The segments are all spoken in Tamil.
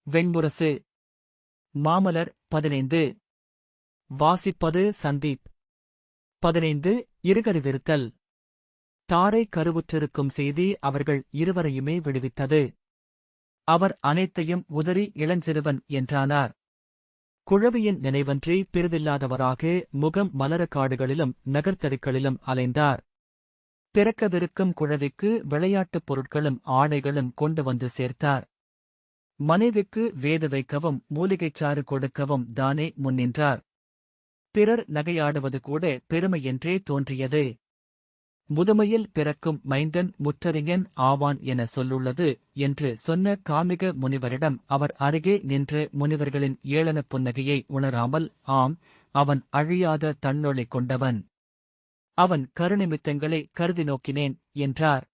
வெண்முரசு. மாமலர் 15. வாசிப்பது சந்தீப். 15. இருகருவிருத்தல். தாரை கருவுற்றிருக்கும் செய்தி அவர்கள் இருவரையுமே விடுவித்தது. அவர் அனைத்தையும் உதறி இளஞ்சிறுவன் என்றானார். குழவியின் நினைவன்றி பிரிவில்லாதவராக முகம் மலர காடுகளிலும் நகர்த்தருக்களிலும் அலைந்தார். பிறக்கவிருக்கும் குழவிக்கு விளையாட்டுப் பொருட்களும் ஆடைகளும் கொண்டு வந்து சேர்த்தார். மனைவிக்கு வேது வைக்கவும் மூலிகைச்சாறு கொடுக்கவும் தானே முன்னின்றார். பிறர் நகையாடுவது கூட பெருமையென்றே தோன்றியது. முதுமையில் பிறக்கும் மைந்தன் முற்றறிஞன் ஆவான் என சொல்லுள்ளது என்று சொன்ன காமிக முனிவரிடம் அவர் அருகே நின்ற முனிவர்களின் ஏளனப் புன்னகையை உணராமல், ஆம், அவன் அழியாத தன்னொளி கொண்டவன், அவன் கருநிமித்தங்களை கருதி நோக்கினேன் என்றார்.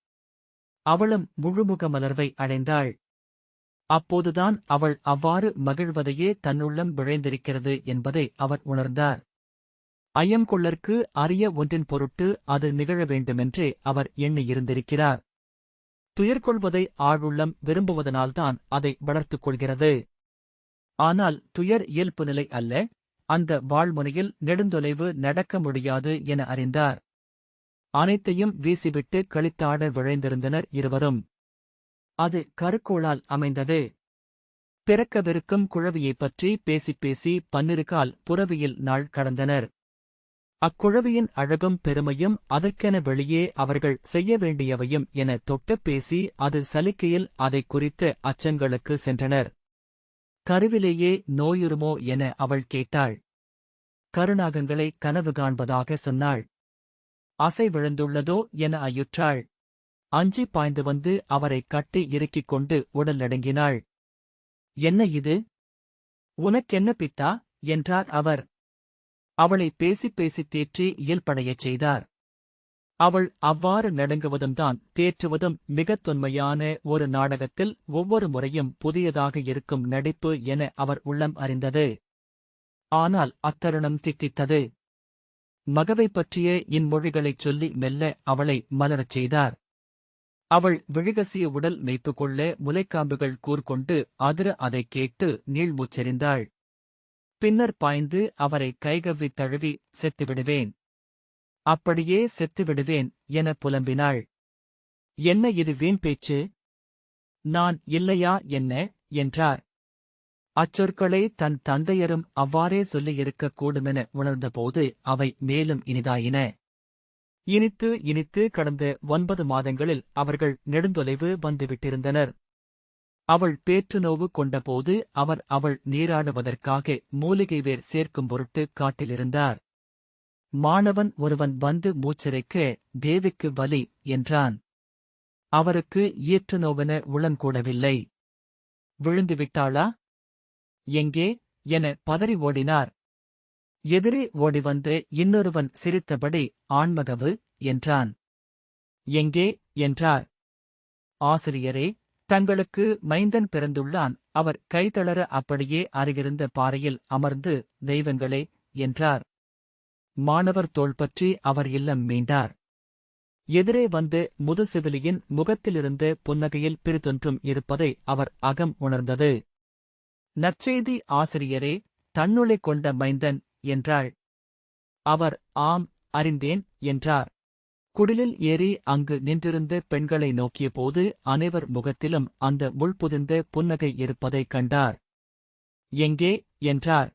அவளும் முழுமுக மலர்வை அடைந்தாள். அப்போதுதான் அவள் அவ்வாறு மகிழ்வதையே தன்னுள்ளம் விழைந்திருக்கிறது என்பதை அவர் உணர்ந்தார். ஐயங்கொள்ளற்கு அரிய ஒன்றின் பொருட்டு அது நிகழ வேண்டுமென்றே அவர் எண்ணியிருந்திருக்கிறார். துயர்கொள்வதை ஆழுள்ளம் விரும்புவதனால்தான் அதை வளர்த்துக் கொள்கிறது. ஆனால் துயர் இயல்பு நிலை அல்ல, அந்த வாழ்முனையில் நெடுந்தொலைவு நடக்க முடியாது என அறிந்தார். அனைத்தையும் வீசிவிட்டு களித்தாட விழைந்திருந்தனர் இருவரும். அது கருக்கோளால் அமைந்தது. பிறக்கவிருக்கும் குழவியைப் பற்றி பேசிப் பன்னிருகால் புரவியில் நாள் கடந்தனர். அக்குழவியின் அழகும் பெருமையும் அதற்கென வெளியே அவர்கள் செய்ய வேண்டியவையும் என தொட்டுப் பேசி அது சலிக்கையில் அதைக் குறித்த அச்சங்களுக்கு சென்றனர். கருவிலேயே நோயுறுமோ என அவள் கேட்டாள். கருநாகங்களை கனவு காண்பதாக சொன்னாள். அசை விழுந்துள்ளதோ என ஐயுற்றாள். அஞ்சி பாய்ந்து வந்து அவரைக் கட்டி இறுக்கிக் கொண்டு உடல் நடுங்கினாள். என்ன இது? உனக்கென்ன பித்தா? என்றார் அவர். அவளை பேசிப் தேற்றி இயல்படையச் செய்தார். அவள் அவ்வாறு நடுங்குவதும்தான் தேற்றுவதும் மிகத் தொன்மையான ஒரு நாடகத்தில் ஒவ்வொரு முறையும் புதியதாக இருக்கும் நடிப்பு என அவர் உள்ளம் அறிந்தது. ஆனால் அத்தருணம் தித்தித்தது. மகவைப் பற்றிய இன்மொழிகளைச் சொல்லி மெல்ல அவளை மலரச் செய்தார். அவள் விழிகசிய உடல் மெய்ப்பு கொள்ள முலைக்காம்புகள் கூர்கொண்டு அதிர அதைக் கேட்டு நீள்மூச்செறிந்தாள். பின்னர் பாய்ந்து அவரை கைகவ்வித் தழுவி, செத்துவிடுவேன், அப்படியே செத்துவிடுவேன் என புலம்பினாள். என்ன இது வீண் பேச்சு? நான் இல்லையா என்ன? என்றார். அச்சொற்களை தன் தந்தையரும் அவ்வாறே சொல்லியிருக்கக் கூடுமென உணர்ந்தபோது அவை மேலும் இனிதாயின. இனித்து கடந்த 9 மாதங்களில் அவர்கள் நெடுந்தொலைவு வந்துவிட்டிருந்தனர். அவள் பேற்றுநோவு கொண்டபோது அவள் நீராடுவதற்காக மூலிகை வேர் சேர்க்கும் பொருட்டு காட்டிலிருந்தார். மாணவன் ஒருவன் வந்து மூச்சிறைக்க, தேவிக்கு வலி என்றான். அவருக்கு ஈற்றுநோவென உளங்கூடவில்லை. விழுந்துவிட்டாளா? எங்கே என பதறி ஓடினார். எதிரே ஓடிவந்து இன்னொருவன் சிரித்தபடி, ஆண்மகவு என்றான். எங்கே என்றார். ஆசிரியரே, தங்களுக்கு மைந்தன் பிறந்துள்ளான். அவர் கைதளர அப்படியே அருகிருந்த பாறையில் அமர்ந்து, தெய்வங்களே என்றார். மாணவர் தோள்பற்றி அவர் இல்லம் மீண்டார். எதிரே வந்து முதுசிவிலியின் முகத்திலிருந்த புன்னகையில் பிரிதொன்றும் இருப்பதை அவர் அகம் உணர்ந்தது. நற்செய்தி ஆசிரியரே, தன்னுளே கொண்ட மைந்தன் என்றாள். அவர் ஆம், அறிந்தேன் என்றார். குடிலில் ஏறி அங்கு நின்றிருந்த பெண்களை நோக்கியபோது அனைவர் முகத்திலும் அந்த முள்புதிர்ந்த புன்னகை இருப்பதைக் கண்டார். எங்கே என்றார்.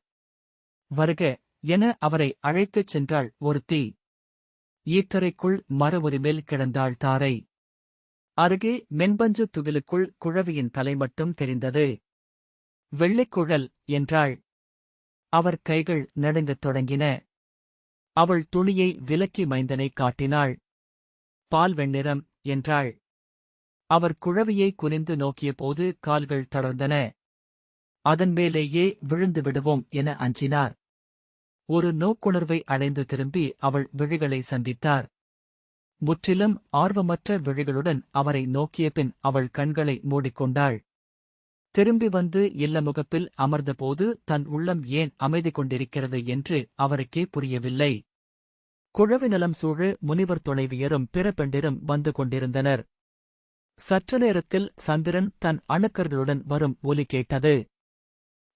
வருக என அவரை அழைத்துச் சென்றாள் ஒருத்தி. ஈற்றறைக்குள் மரவுரிமேல் கிடந்தாள் தாரை. அருகே மென்பஞ்சு துகிலுக்குள் குழவியின் தலை மட்டும் தெரிந்தது. வெள்ளைக்குழல் என்றாள். அவர் கைகள் நடுங்கத் தொடங்கின. அவள் துணியை விலக்கி மைந்தனைக் காட்டினாள். பால் வெண்ணிறம் என்றாள். அவர் குழவியை குனிந்து நோக்கியபோது கால்கள் தளர்ந்தன. அதன் மேலேயே விழுந்து விடுவோம் என அஞ்சினார். ஒரு நோக்குணர்வை அடைந்து திரும்பி அவள் விழிகளை சந்தித்தார். முற்றிலும் ஆர்வமற்ற விழிகளுடன் அவரை நோக்கிய பின் அவள் கண்களை மூடிக்கொண்டாள். திரும்பி வந்து இல்லமுகப்பில் அமர்ந்தபோது தன் உள்ளம் ஏன் அமைதி கொண்டிருக்கிறது என்று அவருக்கே புரியவில்லை. குழவி நலம் சூழ முனிவர் துணைவியரும் பிற பெண்டிரும் வந்து கொண்டிருந்தனர். சற்று நேரத்தில் சந்திரன் தன் அணுக்கர்களுடன் வரும் ஒலி கேட்டது.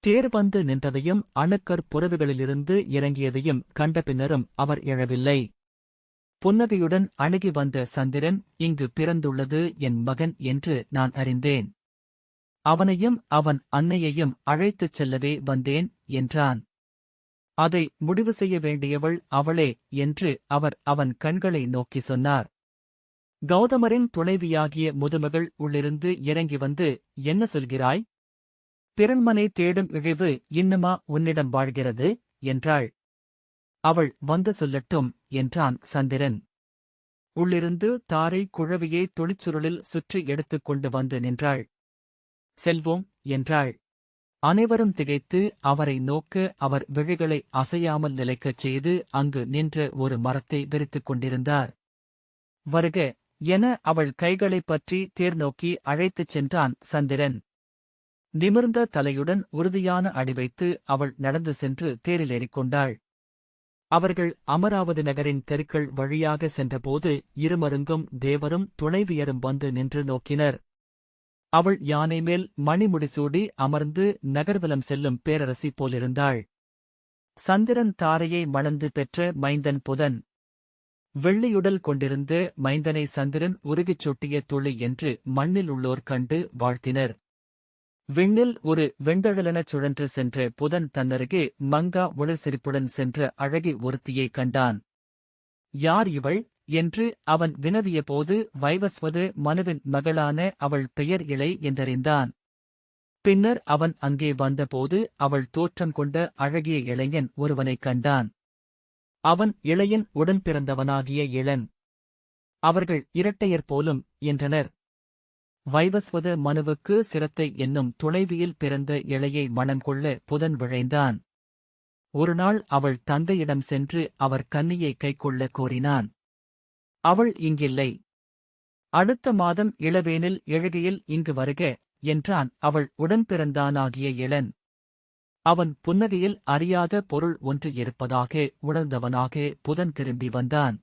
தேர் வந்து நின்றதையும் அணுக்கர் புறவுகளிலிருந்து இறங்கியதையும் கண்ட பின்னரும் அவர் எழவில்லை. புன்னகையுடன் அணுகி வந்த சந்திரன், இங்கு பிறந்துள்ளது என் மகன் என்று நான் அறிந்தேன். அவனையும் அவன் அன்னையையும் அழைத்துச் செல்லவே வந்தேன் என்றான். அதை முடிவு செய்ய வேண்டியவள் அவளே என்று அவர் அவன் கண்களை நோக்கி சொன்னார். கௌதமரின் துணைவியாகிய முதுமகள் உள்ளிருந்து இறங்கி வந்து, என்ன சொல்கிறாய்? பிறன்மனை தேடும் இழிவு இன்னுமா உன்னிடம் வாழ்கிறது என்றாள். அவள் வந்து சொல்லட்டும் என்றான் சந்திரன். உள்ளிருந்து தாரை குழவியை தொழிற்சுருளில் சுற்றி எடுத்துக் கொண்டு வந்து நின்றாள். செல்வோம் என்றாள். அனைவரும் திகைத்து அவரை நோக்க அவர் விழிகளை அசையாமல் நிலைக்கச் செய்து அங்கு நின்ற ஒரு மரத்தை விரித்துக் கொண்டிருந்தார். வருக என அவள் கைகளைப் பற்றி தேர் நோக்கி அழைத்துச் சென்றான் சந்திரன். நிமிர்ந்த தலையுடன் உறுதியான அடி வைத்து அவள் நடந்து சென்று தேரில் ஏறிக்கொண்டாள். அவர்கள் அமராவதி நகரின் தெருக்கள் வழியாக சென்றபோது இருமருங்கும் தேவரும் துணைவியரும் வந்து நின்று நோக்கினர். அவள் யானை மேல் மணிமுடிசூடி அமர்ந்து நகர்வலம் செல்லும் பேரரசி போலிருந்தாள். சந்திரன் தாரையை மணந்து பெற்ற மைந்தன் புதன். வெள்ளியுடல் கொண்டிருந்த மைந்தனை சந்திரன் உருகிச் சுட்டிய துளி என்று மண்ணில் உள்ளோர் கண்டு வாழ்த்தினர். விண்ணில் ஒரு வெண்டழலெனச் சுழன்று சென்ற புதன் தன்னருகே மங்கா உளசிரிப்புடன் சென்ற அழகி ஒருத்தியை கண்டான். யார் இவள் என்று அவன் வினவியபோது வைவஸ்வது மனுவின் மகளான அவள் பெயர் இளை என்றறிந்தான். பின்னர் அவன் அங்கே வந்தபோது அவள் தோற்றம் கொண்ட அழகிய இளைஞன் ஒருவனைக் கண்டான். அவன் இளையன் உடன் பிறந்தவனாகிய இளன். அவர்கள் இரட்டையர் போலும் என்றனர். வைவஸ்வத மனுவுக்கு சிரத்தை என்னும் துணைவியில் பிறந்த இளையை மணம் கொள்ள புதன் விழைந்தான். ஒருநாள் அவள் தந்தையிடம் சென்று அவர் கன்னியை கைக்கொள்ள கோரினான். அவள் இங்கில்லை. அடுத்த மாதம் இளவேனில் எழுகையில் இங்கு வருக என்றான் அவள் உடன்பிறந்தானாகிய இளன். அவன் புன்னகையில் அறியாத பொருள் ஒன்று இருப்பதாக உணர்ந்தவனாக புதன் திரும்பி வந்தான்.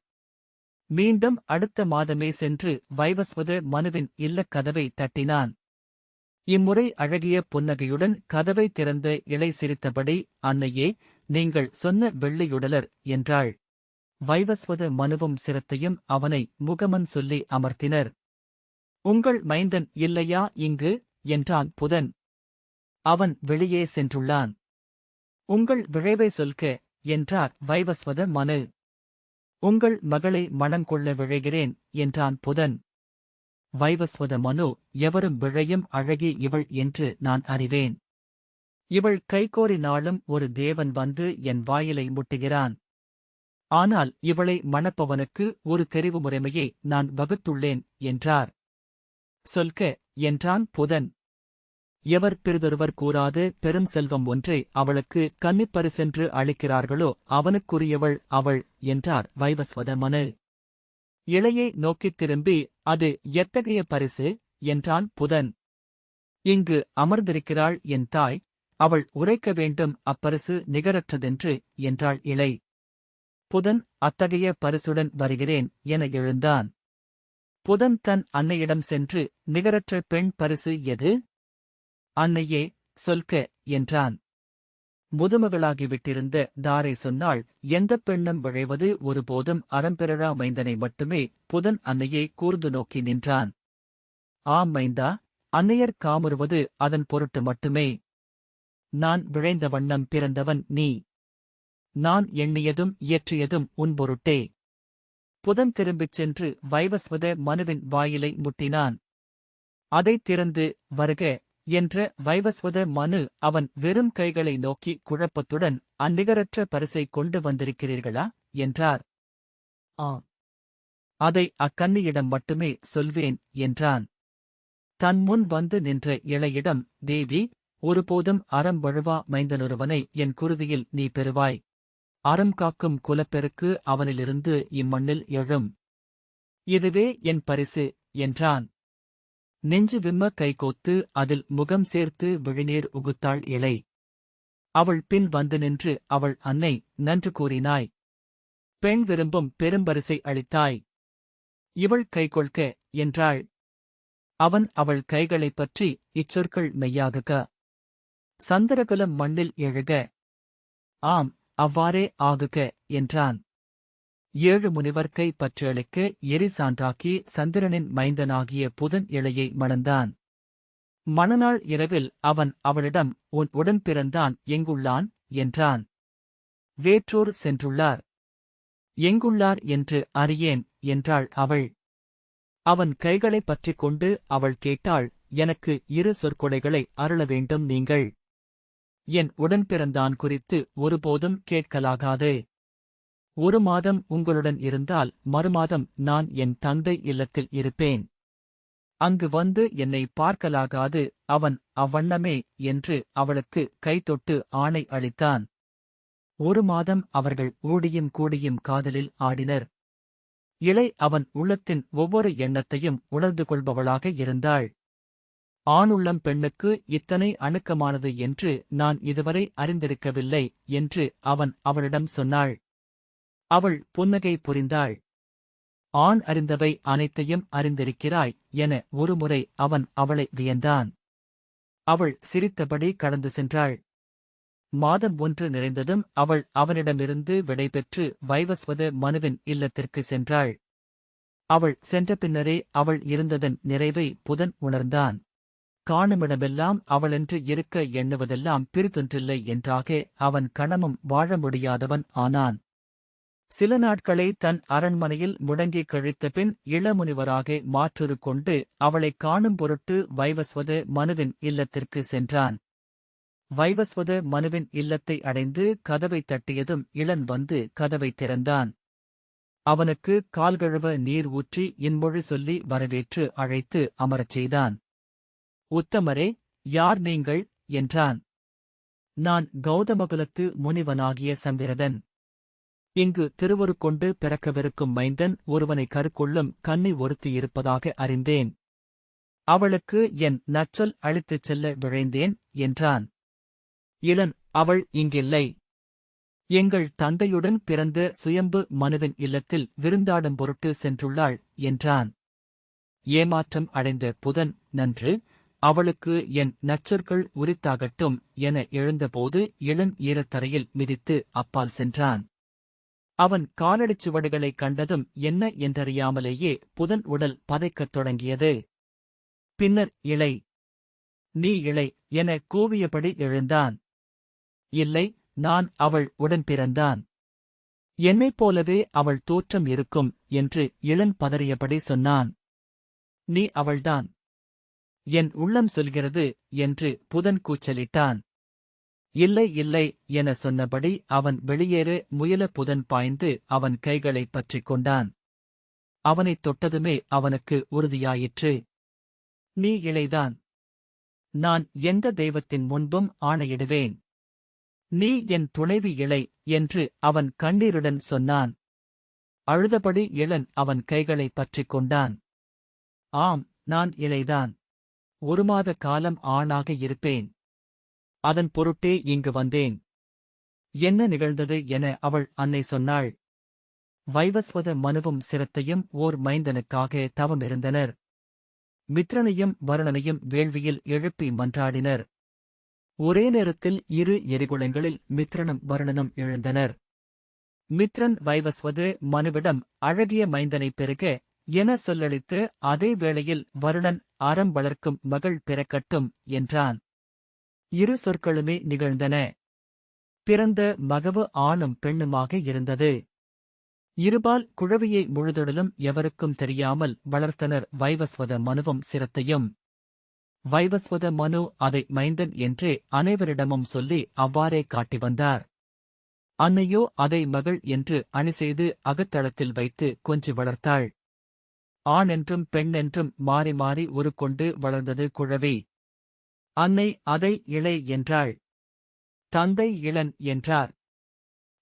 மீண்டும் அடுத்த மாதமே சென்று வைவஸ்வத மனுவின் இல்லக் கதவை தட்டினான். இம்முறை அழகிய புன்னகையுடன் கதவை திறந்த இளை சிரித்தபடி, அன்னையே, நீங்கள் சொன்ன வெள்ளியுடலர் என்றாள். வைவஸ்வத மனுவும் சிரத்தையும் அவனை முகமன் சொல்லி அமர்த்தினர். உங்கள் மைந்தன் இல்லையா இங்கு என்றான் புதன். அவன் வெளியே சென்றுள்ளான். உங்கள் விழைவை சொல்க என்றார் வைவஸ்வத மனு. உங்கள் மகளை மணங்கொள்ள விழைகிறேன் என்றான் புதன். வைவஸ்வத மனு, எவரும் விழையும் அழகி இவள் என்று நான் அறிவேன். இவள் கைகோரினாலும் ஒரு தேவன் வந்து என் வாயிலை முட்டுகிறான். ஆனால் இவளை மணப்பவனுக்கு ஒரு தெரிவு முறைமையை நான் வகுத்துள்ளேன் என்றார். சொல்க என்றான் புதன். எவர் பிறிதொருவர் கூறாத பெரும் செல்வம் ஒன்றை அவளுக்கு கன்னிப்பரிசென்று அளிக்கிறார்களோ அவனுக்குரியவள் அவள் என்றார் வைவஸ்வத மனு. இளையை நோக்கித் திரும்பி, அது எத்தகைய பரிசு என்றான் புதன். இங்கு அமர்ந்திருக்கிறாள் என் தாய், அவள் உரைக்க வேண்டும் அப்பரிசு நிகரற்றதென்று என்றாள் இளை. புதன் அத்தகைய பரிசுடன் வருகிறேன் என எழுந்தான். புதன் தன் அன்னையிடம் சென்று, நிகரற்ற பெண் பரிசு எது? அன்னையே, சொல்க என்றான். முதுமகளாகிவிட்டிருந்த தாரை சொன்னாள், எந்தப் பெண்ணும் விழைவது ஒருபோதும் அறம்பெறா மைந்தனை மட்டுமே. புதன் அன்னையை கூர்ந்து நோக்கி நின்றான். ஆம் மைந்தா, அன்னையர் காமுறுவது அதன் பொருட்டு மட்டுமே. நான் விழைந்த வண்ணம் பிறந்தவன் நீ. நான் எண்ணியதும் இயற்றியதும் உன் பொருட்டே. புதன் திரும்பிச் சென்று வைவஸ்வத மனுவின் வாயிலை முட்டினான். அதைத் திறந்து, வருக என்ற வைவஸ்வத மனு அவன் வெறும் கைகளை நோக்கி குழப்பத்துடன், அந்நிகரற்ற பரிசை கொண்டு வந்திருக்கிறீர்களா என்றார். ஆம். அதை அக்கன்னியிடம் மட்டுமே சொல்வேன் என்றான். தன் முன் வந்து நின்ற இளையிடம், தேவி, ஒருபோதும் அறம் வழுவா மைந்தனொருவனை என் குருதியில் நீ பெறுவாய். அறம் காக்கும் குலப்பெருக்கு அவனிலிருந்து இம்மண்ணில் எழும். இதுவே என் பரிசு என்றான். நெஞ்சு விம்ம கைகோத்து அதில் முகம் சேர்த்து விழிநீர் உகுத்தாள் இளை. அவள் பின் வந்து நின்று அவள் அன்னை, நன்று கூறினாய். பெண் விரும்பும் பெரும்பரிசை அளித்தாய். இவள் கைகொள்க என்றாள். அவன் அவள் கைகளைப் பற்றி இச்சொற்கள் மெய்யாகுக. சந்திரகுலம் மண்ணில் எழுக. ஆம், அவ்வாறே ஆகுக என்றான். 7 முனிவர்க்கை பற்றியளிக்க எரிசான்றாக்கி சந்திரனின் மைந்தனாகிய புதன் இளையை மணந்தான். மணநாள் இரவில் அவன் அவளிடம் உன் உடன்பிறந்தான் எங்குள்ளான் என்றான். வேற்றூர் சென்றுள்ளார். எங்குள்ளார் என்று அறியேன் என்றாள் அவள். அவன் கைகளைப் பற்றிக் கொண்டு அவள் கேட்டாள், எனக்கு 2 சொற்கொடைகளை அருள வேண்டும் நீங்கள். என் உடன்பிறந்தான் குறித்து ஒருபோதும் கேட்கலாகாது. 1 மாதம் உங்களுடன் இருந்தால் மறுமாதம் நான் என் தந்தை இல்லத்தில் இருப்பேன். அங்கு வந்து என்னை பார்க்கலாகாது. அவன் அவ்வண்ணமே என்று அவளுக்கு கைதொட்டு ஆணை அளித்தான். 1 மாதம் அவர்கள் ஓடியும் கூடியும் காதலில் ஆடினர். இளை அவன் உள்ளத்தின் ஒவ்வொரு எண்ணத்தையும் உணர்ந்து கொள்பவளாக இருந்தாள். ஆணுள்ளம் பெண்ணுக்கு இத்தனை அணுக்கமானது என்று நான் இதுவரை அறிந்திருக்கவில்லை என்று அவன் அவளிடம் சொன்னாள். அவள் புன்னகை புரிந்தாள். ஆண் அறிந்தவை அனைத்தையும் அறிந்திருக்கிறாய் என ஒருமுறை அவன் அவளை வியந்தான். அவள் சிரித்தபடி கடந்து சென்றாள். மாதம் 1 நிறைந்ததும் அவள் அவனிடமிருந்து விடைபெற்று வைவஸ்வத மனுவின் இல்லத்திற்கு சென்றாள். அவள் சென்ற பின்னரே அவள் இருந்ததன் நிறைவை புதன் உணர்ந்தான். காணுமிடமெல்லாம் அவளென்று இருக்க எண்ணுவதெல்லாம் பிரிதொன்றில்லை என்றாக அவன் கணமும் வாழ முடியாதவன் ஆனான். சில நாட்களை தன் அரண்மனையில் முடங்கிக் கழித்தபின் இளமுனிவராக மாற்றுரு கொண்டு அவளைக் காணும் பொருட்டு வைவஸ்வத மனுவின் இல்லத்திற்கு சென்றான். வைவஸ்வத மனுவின் இல்லத்தை அடைந்து கதவைத் தட்டியதும் இளன் வந்து கதவைத் திறந்தான். அவனுக்கு கால்கழுவ நீர் ஊற்றி இன்மொழி சொல்லி வரவேற்று அழைத்து அமரச் செய்தான். உத்தமரே, யார் நீங்கள் என்றான். நான் கௌதமகுலத்து முனிவனாகிய சம்பிரதன். இங்கு திருவருக்கொண்டு பிறக்கவிருக்கும் மைந்தன் ஒருவனை கருக்கொள்ளும் கன்னி ஒருத்தி இருப்பதாக அறிந்தேன். அவளுக்கு என் நச்சொல் அளித்துச் செல்ல விழைந்தேன் என்றான். இளன், அவள் இங்கில்லை. எங்கள் தந்தையுடன் பிறந்த சுயம்பு மனுவின் இல்லத்தில் விருந்தாடும் பொருட்டு சென்றுள்ளாள் என்றான். ஏமாற்றம் அடைந்த புதன், நன்று, அவளுக்கு என் நச்சொற்கள் உரித்தாகட்டும் என எழுந்தபோது இளன் ஈரத்தரையில் மிதித்து அப்பால் சென்றான். அவன் காலடிச் சுவடுகளைக் கண்டதும் என்ன என்றறியாமலேயே புதன் உடல் பதைக்கத் தொடங்கியது. பின்னர் இளை, நீ இளை என கூவியபடி எழுந்தான். இல்லை, நான் அவள் உடன்பிறந்தான். என்னைப் போலவே அவள் தோற்றம் இருக்கும் என்று இளன் பதறியபடி சொன்னான். நீ அவள்தான். என் உள்ளம் சொல்கிறது என்று புதன் கூச்சலிட்டான். இல்லை இல்லை என சொன்னபடி அவன் வெளியேற முயல புதன் பாய்ந்து அவன் கைகளைப் பற்றிக் கொண்டான். அவனைத் தொட்டதுமே அவனுக்கு உறுதியாயிற்று. நீ இளைதான். நான் எந்த தெய்வத்தின் முன்பும் ஆணையிடுவேன். நீ என் துணைவி இளை என்று அவன் கண்ணீருடன் சொன்னான். அழுதபடி இளன் அவன் கைகளைப் பற்றிக் கொண்டான். ஆம், நான் இளைதான். 1 மாத காலம் ஆணாக இருப்பேன். அதன் பொருட்டே இங்கு வந்தேன். என்ன நிகழ்ந்தது என அவள் அன்னை சொன்னாள். வைவஸ்வத மனுவும் சிரத்தையும் ஓர் மைந்தனுக்காக தவமிருந்தனர். மித்ரனையும் வருணனையும் வேள்வியில் எழுப்பி மன்றாடினர். ஒரே நேரத்தில் 2 எரிகுளங்களில் மித்ரனும் வருணனும் எழுந்தனர். மித்ரன் வைவஸ்வது மனுவிடம் அழகிய மைந்தனைப் பெறுக என சொல்லளித்து அதே வேளையில் வருணன் அறம் வளர்க்கும் மகள் பிறக்கட்டும் என்றான். 2 சொற்களுமே நிகழ்ந்தன. பிறந்த மகவு ஆணும் பெண்ணுமாக இருந்தது. இருபால் குழவியை முழுதொடலும் எவருக்கும் தெரியாமல் வளர்த்தனர் வைவஸ்வத மனுவும் சிரத்தையும். வைவஸ்வத மனு அதை மைந்தன் என்றே அனைவரிடமும் சொல்லி அவ்வாறே காட்டி வந்தார். அன்னையோ அதை மகள் என்று அணி செய்து அகத்தளத்தில் வைத்து கொஞ்சி வளர்த்தாள். ஆணென்றும் பெண்ணென்றும் மாறி மாறி உருக்கொண்டு வளர்ந்தது குழவி. அன்னை அதை இளை என்றாள். தந்தை இளன் என்றார்.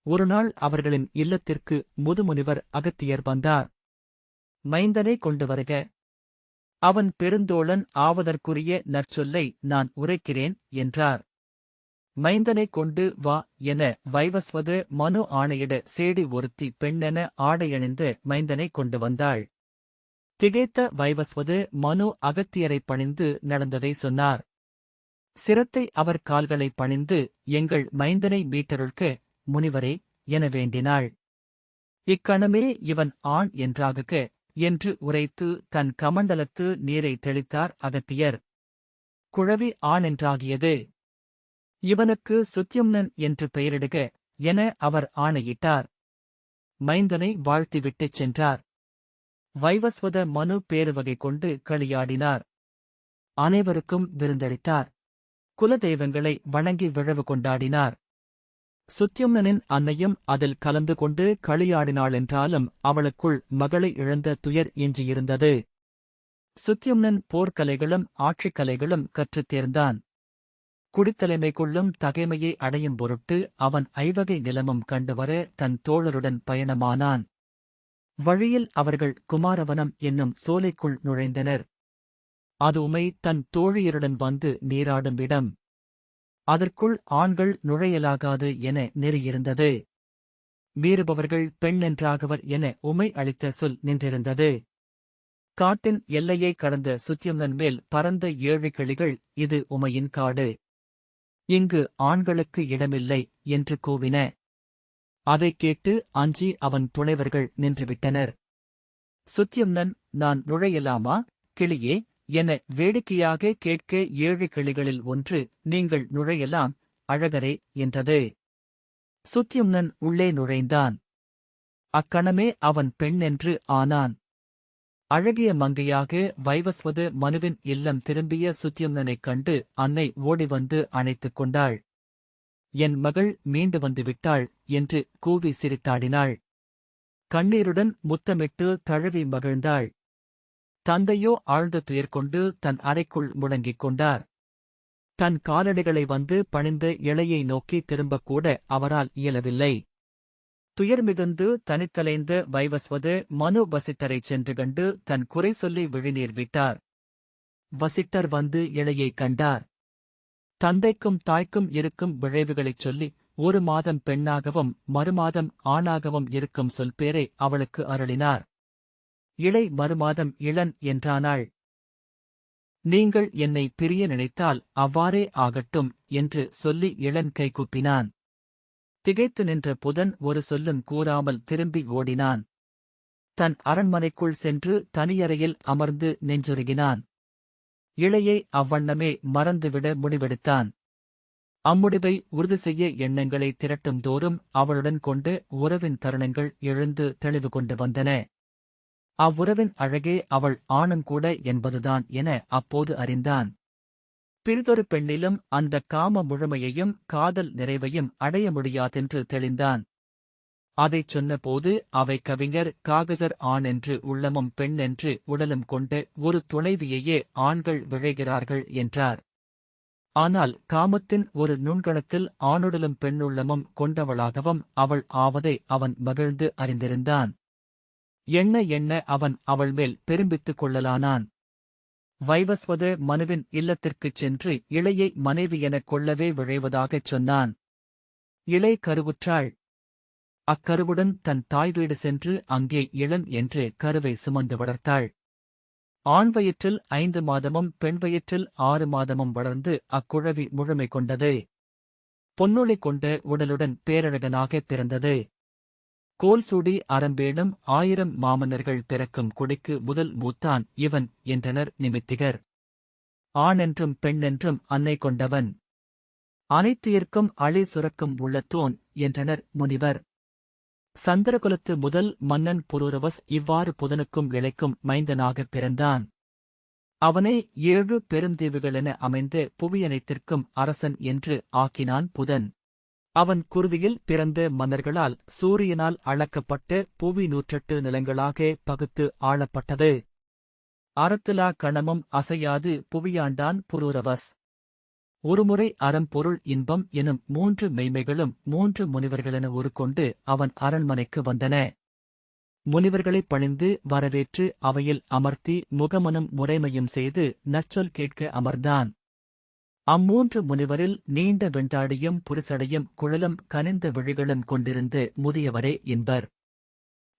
ஒருநாள் அவர்களின் இல்லத்திற்கு முதுமுனிவர் அகத்தியர் வந்தார். மைந்தனை கொண்டு வருக. அவன் பெருந்தோழன் ஆவதற்குரிய நற்சொல்லை நான் உரைக்கிறேன் என்றார். மைந்தனைக் கொண்டு வா என வைவஸ்வது மனு ஆணையிட சேடி ஒருத்தி பெண்ணென ஆடையணிந்து மைந்தனைக் கொண்டு வந்தாள். திகைத்த வைவஸ்வது மனு அகத்தியரைப் பணிந்து நடந்ததை சொன்னார். சிரத்தை அவர் கால்களை பணிந்து, எங்கள் மைந்தனை மீட்டருள்க, முனிவரே, என வேண்டினாள். இக்கணமே இவன் ஆண் என்றாகுக என்று உரைத்து தன் கமண்டலத்து நீரை தெளித்தார் அகத்தியர். குழவி ஆணென்றாகியது. இவனுக்கு சுத்யும்னன் என்று பெயரிடுக என அவர் ஆணையிட்டார். மைந்தனை வாழ்த்திவிட்டுச் சென்றார். வைவஸ்வத மனு பேருவகை கொண்டு களியாடினார். அனைவருக்கும் விருந்தளித்தார். குலதெய்வங்களை வணங்கி விழவு கொண்டாடினார். சுத்யும்னனின் அன்னையும் அதில் கலந்து கொண்டு களியாடினாளென்றாலும் அவளுக்குள் மகளை இழந்த துயர் எஞ்சியிருந்தது. சுத்யும்னன் போர்க்கலைகளும் ஆட்சிக்கலைகளும் கற்றுத் தேர்ந்தான். குடித்தலைமை கொள்ளும் தகைமையை அடையும் பொருட்டு அவன் ஐவகை நிலமும் கண்டுவர தன் தோழருடன் பயணமானான். வழியில் அவர்கள் குமாரவனம் என்னும் சோலைக்குள் நுழைந்தனர். அதுவுமை தன் தோழியருடன் வந்து நீராடும் இடம். அதற்குள் ஆண்கள் நுழையலாகாது என நெறியிருந்தது. மீறுபவர்கள் பெண் என்றாகவர் என உமை அளித்த சொல் நின்றிருந்தது. காட்டின் எல்லையை கடந்த சுத்யும்னன் மேல் பறந்த 7 கிளிகள், இது உமையின் காடு. இங்கு ஆண்களுக்கு இடமில்லை என்று கூவின. அதைக் கேட்டு அஞ்சி அவன் துணைவர்கள் நின்றுவிட்டனர். சுத்யும்னன், நான் நுழையலாமா, கிளியே என வேடிக்கையாக கேட்க 7 கிளிகளில் ஒன்று, நீங்கள் நுழையலாம், அழகரே என்றது. சுத்யும்னன் உள்ளே நுழைந்தான். அக்கணமே அவன் பெண்ணென்று ஆனான். அழகிய மங்கையாக வைவஸ்வது மனுவின் இல்லம் திரும்பிய சுத்யும்னனைக் கண்டு அன்னை ஓடிவந்து அணைத்துக் கொண்டாள். என் மகள் மீண்டு வந்து விட்டாள் என்று கூவி சிரித்தாடினாள். கண்ணீருடன் முத்தமிட்டு தழுவி மகிழ்ந்தாள். தந்தையோ ஆழ்ந்த துயர் கொண்டு தன் அறைக்குள் முடங்கிக் கொண்டார். தன் காலடிகளை வந்து பணிந்த இளையை நோக்கி திரும்பக்கூட அவரால் இயலவில்லை. துயர் மிகுந்து தனித்தலைந்த வைவஸ்வது மனு வசிட்டரைச் சென்று கண்டு தன் குறை சொல்லி விழிநீர் விட்டார். வசிட்டர் வந்து இளையைக் கண்டார். தந்தைக்கும் தாய்க்கும் இருக்கும் விளைவுகளைச் சொல்லி 1 மாதம் பெண்ணாகவும் மறுமாதம் ஆணாகவும் இருக்கும் சொல்பேரை அவளுக்கு அருளினார். இளை மறுமாதம் இளன் என்றானாள். நீங்கள் என்னை பிரிய நினைத்தால் அவ்வாறே ஆகட்டும் என்று சொல்லி இளன் கைகூப்பினான். திகைத்து நின்ற புதன் ஒரு சொல்லும் கூறாமல் திரும்பி ஓடினான். தன் அரண்மனைக்குள் சென்று தனியறையில் அமர்ந்து நெஞ்சுருகினான். இளையை அவ்வண்ணமே மறந்துவிட முடிவெடுத்தான். அம்முடிவை உறுதி செய்ய எண்ணங்களை திரட்டும் தோறும் அவளுடன் கொண்டு உறவின் தருணங்கள் எழுந்து தெளிவு கொண்டு வந்தன. அவ்வுறவின் அழகே அவள் ஆணுங்கூட என்பதுதான் என அப்போது அறிந்தான். பிறிதொரு பெண்ணிலும் அந்த காம முழுமையையும் காதல் நிறைவையும் அடைய முடியாதென்று தெளிந்தான். அதைச் சொன்னபோது அவை கவிஞர் காகசர் ஆணென்று உள்ளமும் பெண்ணென்று உடலும் கொண்ட ஒரு துணைவியையே ஆண்கள் விழைகிறார்கள் என்றார். ஆனால் காமத்தின் ஒரு நுண்கணத்தில் ஆணுடலும் பெண்ணுள்ளமும் கொண்டவளாகவும் அவள் ஆவதை அவன் மகிழ்ந்து அறிந்திருந்தான். எண்ண எண்ண அவன் அவள் மேல் பெரும்பித்துக் கொள்ளலானான். வைவஸ்வத மனுவின் இல்லத்திற்குச் சென்று இளையை மனைவி எனக் கொள்ளவே விழைவதாகச் சொன்னான். இளை கருவுற்றாள். அக்கருவுடன் தன் தாய் வீடு சென்று அங்கே இளன் என்று கருவை சுமந்து வளர்த்தாள். ஆண் வயிற்றில் 5 மாதமும் பெண் வயிற்றில் 6 மாதமும் வளர்ந்து அக்குழவி முழுமை கொண்டது. பொன்னொளி கொண்ட உடலுடன் பேரழகனாகப் பிறந்தது. கோல் சூடி அறம்பேணும் 1000 மாமன்னர்கள் பிறக்கும் குடிக்கு முதல் மூத்தான் இவன் என்றனர் நிமித்திகர். ஆணென்றும் பெண்ணென்றும் அன்னை கொண்டவன். அனைத்துயிர்க்கும் அழி சுரக்கும் உள்ளத்தோன் என்றனர் முனிவர். சந்திரகுலத்து முதல் மன்னன் புரூரவஸ் இவ்வாறு புதனுக்கும் இளைக்கும் மைந்தனாகப் பிறந்தான். அவனை 7 பெருந்தீவுகளென அமைந்த புவியனைத்திற்கும் அரசன் என்று ஆக்கினான் புதன். அவன் குருதியில் பிறந்த மன்னர்களால் சூரியனால் அளக்கப்பட்ட புவி 108 நிலங்களாக பகுத்து ஆளப்பட்டது. அறத்திலா கணமும் அசையாது புவியாண்டான் புரூரவஸ். ஒருமுறை அறம்பொருள் இன்பம் எனும் 3 மெய்மைகளும் 3 முனிவர்களென உருக்கொண்டு அவன் அரண்மனைக்கு வந்தன. முனிவர்களைப் பணிந்து வரவேற்று அவையில் அமர்த்தி முகமனும் முறைமையும் செய்து நற்சொல் கேட்க அமர்ந்தான். அம்மூன்று முனிவரில் நீண்ட வெண்டாடியும் புரிசடையும் குழலும் கனிந்த விழிகளும் கொண்டிருந்த முதியவரே என்பர்.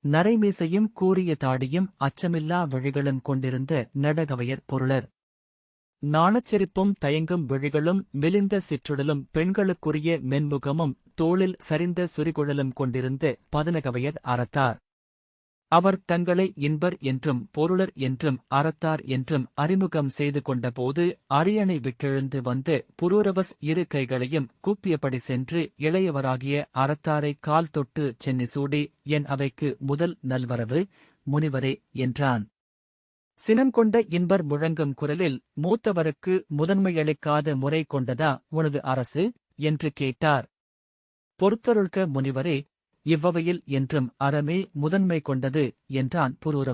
நரைமீசையும் கூரிய தாடியும் அச்சமில்லா விழிகளும் கொண்டிருந்த நெடுங்கவையர் பொருளர். நாணச்செறிப்பும் தயங்கும் விழிகளும் மெலிந்த சிற்றுடலும் பெண்களுக்குரிய மென்முகமும் தோளில் சரிந்த சுரிகுழலும் கொண்டிருந்த பதுனகவையர் அறத்தார். அவர் தங்களை இன்பர் என்றும் பொருளர் என்றும் அறத்தார் என்றும் அறிமுகம் செய்து கொண்டபோது அரியணை விட்டெழுந்து வந்து புரூரவஸ் இரு கைகளையும் கூப்பியபடி சென்று இளையவராகிய அறத்தாரை கால் தொட்டு சென்னி சூடி என் அவைக்கு முதல் நல்வரவு முனிவரே என்றான். சினங்கொண்ட இன்பர் முழங்கும் குரலில் மூத்தவருக்கு முதன்மையளிக்காத முறை கொண்டதா உனது அரசு என்று கேட்டார். பொறுத்தருள்க முனிவரே, இவ்வவையில் என்றும் அறமே முதன்மை கொண்டது என்றான் புரூரவஸ்.